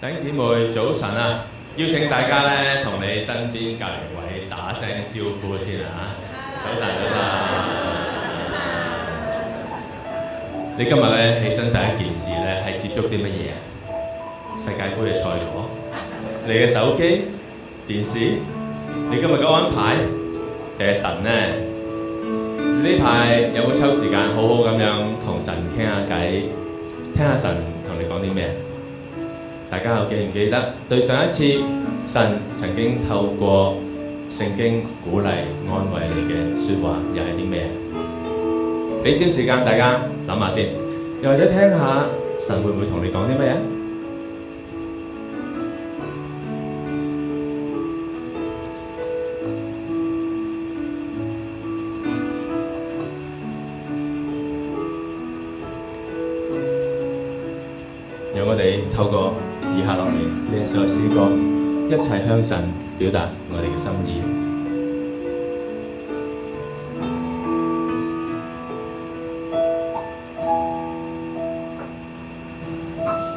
弟兄姊妹早晨啊！邀請大家咧同你身邊隔離位打聲招呼先啊！早晨，早晨。你今日咧起身第一件事咧係接觸啲乜嘢啊？世界盃嘅賽果，你嘅手機、電視，你今日嘅安排定係神呢？呢排有冇抽時間好好咁樣同神傾下偈，聽下神同你講啲咩？大家又記唔記得對上一次神曾經透過聖經鼓勵安慰你嘅説話又係啲咩？俾少時間大家諗下先，又或者聽下神會唔會同你講啲咩？讓我哋透過以下落嚟呢一首詩歌，一齊向神表達我哋嘅心意。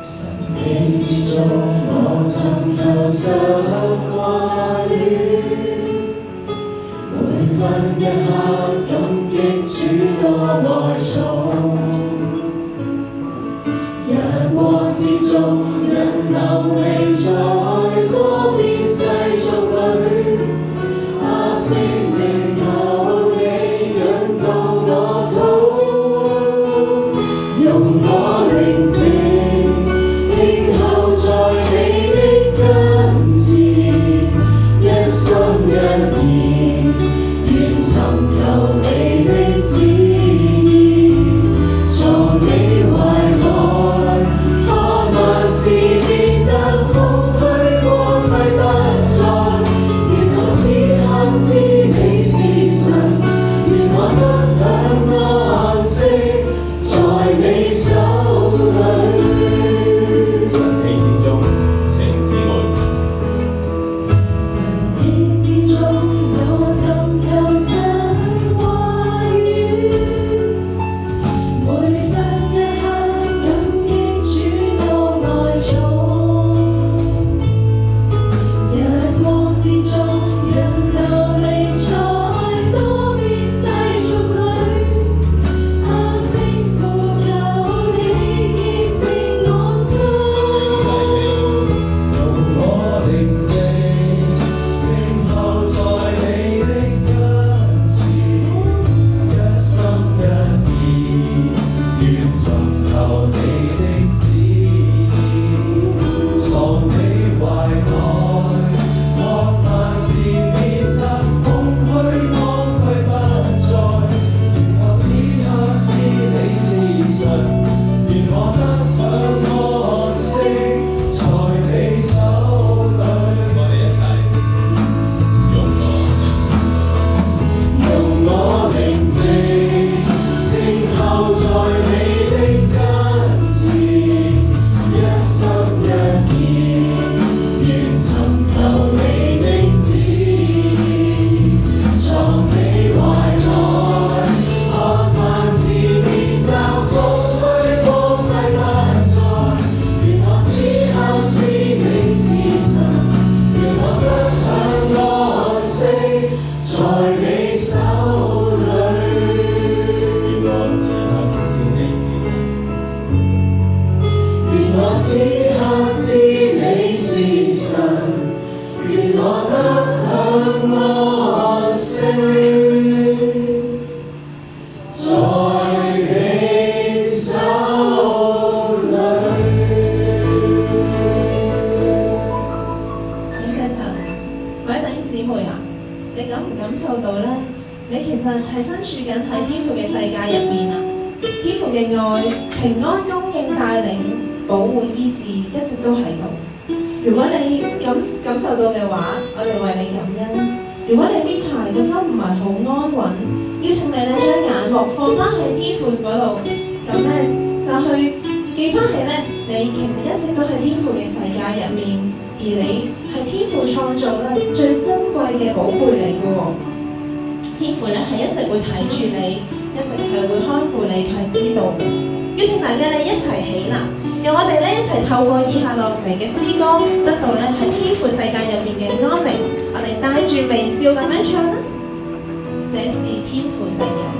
神你之中，我尋求神話語，每分一刻感激主多愛寵。日光之中，人流離在多變世俗裏，生命求你引導我途，用我寧靜候在你的跟前，一心一意願尋求你的旨意，在你懷內。萬事變得空虛，光輝不再。願我此刻知你是神，願我得享安息，在你手裏。神氣之中，請姊妹。神氣之中，我尋求神話語，每分一刻感激主多愛寵。日光之中，人流離在多變世俗裏，聲呼求你潔淨我心，用我寧靜候在你的跟前，一心一意願尋求你的旨意，藏你懷內，莫凡事變得空虛，光輝不再。願我此刻知你是神，願我得享安息，在你手裏。我哋一齊用我寧靜候在你的跟前，一心一意願尋求你的旨意，藏你懷內，看萬事變得空虛，光輝不再。願我此刻知你是神，願我得享安息，在你手裏。願我此刻知你是神，願我得享安息，在你手裏。感謝神，各位弟兄姊妹啊，你感唔感受到呢？你其實係身處緊喺天父嘅世界入面啊！天父嘅愛、平安、供應、帶領、保護、醫治，一直都喺度。如果你感受到嘅話，我哋為你感恩。如果你呢排個心唔係好安穩，邀請你咧將眼目放翻喺天父嗰度，咁咧就去記翻起咧，你其實一直都喺天父嘅世界入面，而你係天父創造咧最珍貴嘅寶貝嚟嘅喎。天父咧係一直會睇住你，一直係會看顧你，佢係知道嘅。邀請大家咧一齊起立，讓我哋咧一齊透過以下落嚟嘅詩歌，得到咧喺天父世界入面嘅安寧。我哋帶住微笑咁樣唱啦，這是天父世界。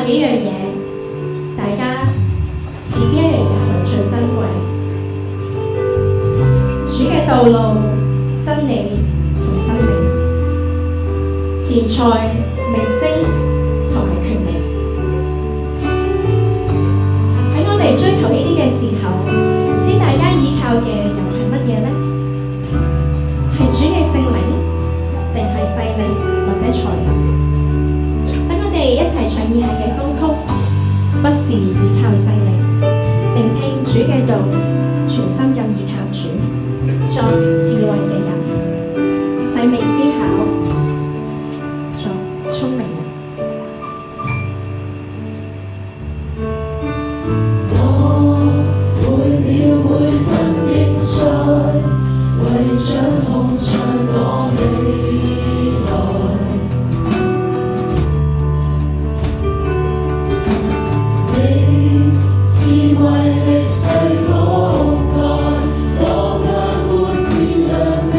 幾樣嘢，大家視邊一樣嘢係最珍貴？道路、真理同生命，錢財、名聲同埋權利。喺我哋追求呢啲嘅時候，唔知大家依靠嘅又係乜嘢呢？係主嘅聖靈，定係勢力或者才能？等我哋一齊唱以下嘅歌曲，不是依靠勢力，聆聽主嘅道，全心咁依靠主，作智慧嘅人，細微思考，作聰明人。我每秒每分競賽，為獎項唱歌起來。你智慧力世覆蓋，我卻沒自量力。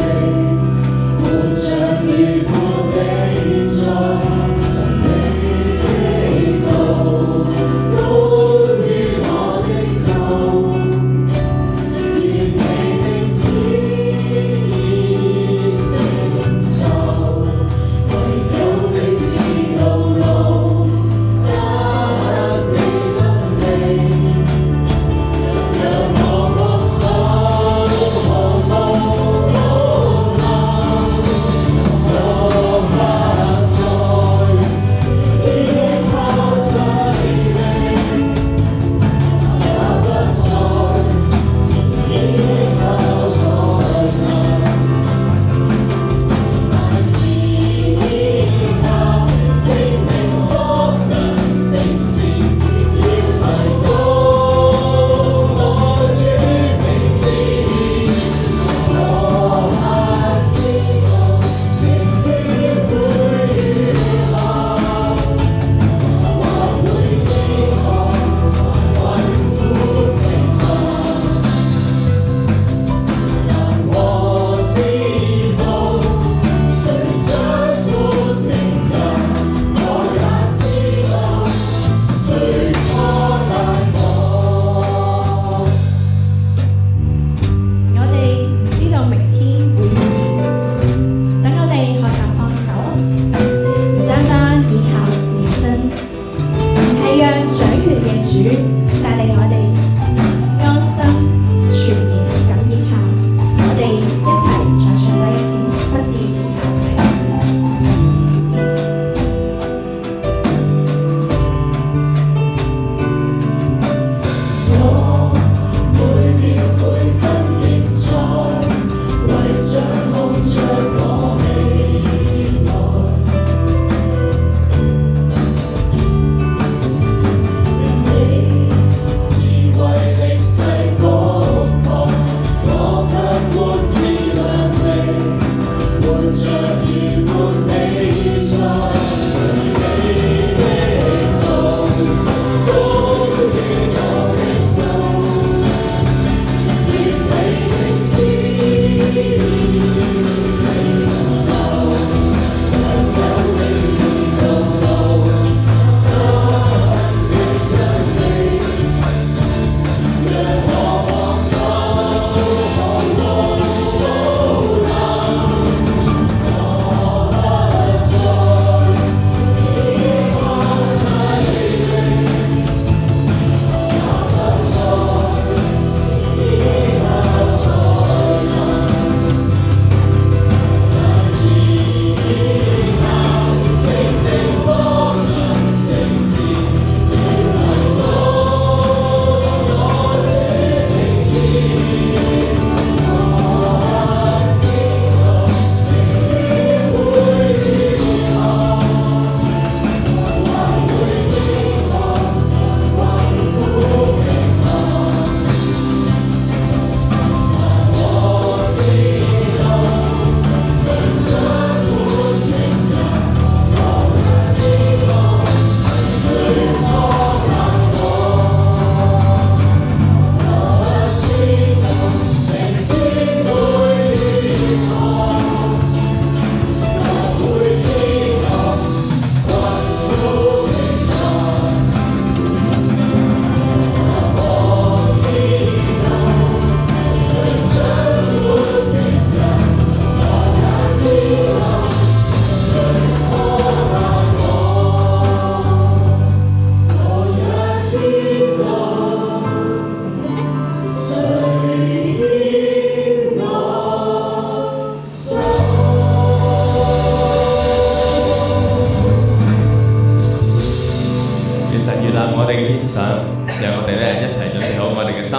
哋嘅獻上，讓我哋咧一齊準備好我哋嘅心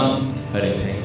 去聆聽。